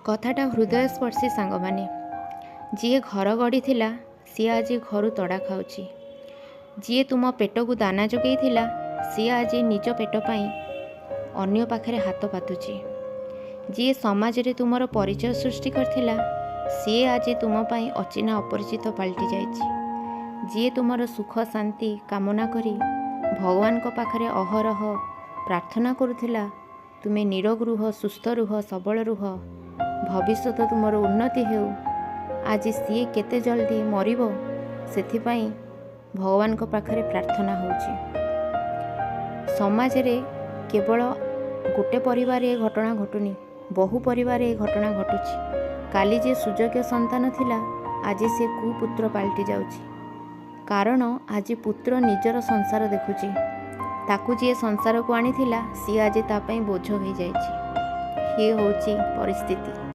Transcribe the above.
कथाटा हृदयस्पर्शी सांग माने जी घर गढ़ी सी आज घर तड़ा खाऊची। जी तुम पेट को दाना जोगई सी आज निज पेट पाई अन्य पाखरे हाथ पातुची। जी समाज रे तुमर परिचय सृष्टि करथिला सी आज तुम पाई अचिना अपरिचित पलटि जाइछि। जी तुमर सुख शांति कामना करी भगवान को पाखरे अहरह प्रार्थना करुथिला तुमे निरोग रुह, सुस्थ रुह, सबल रुह, भविष्य तुमर उन्नति हेउ। आज सी केते जल्दी मरिबो सेथिपाई भगवान को पाखरे प्रार्थना होउछि। समाज रे केवल गोटे परिवार ए घटना घटुनी, बहु परिवार ए घटना घटुछि। काली जे सुजोग्य संतान थिला आज से कुपुत्र पाल्टी जाउछि। कारण आज पुत्र निजर संसार देखुछि, ताकू जे संसार को आनी थिला सी आज ता पई बोझ होई जाइछि। हे होउछि परिस्थिति।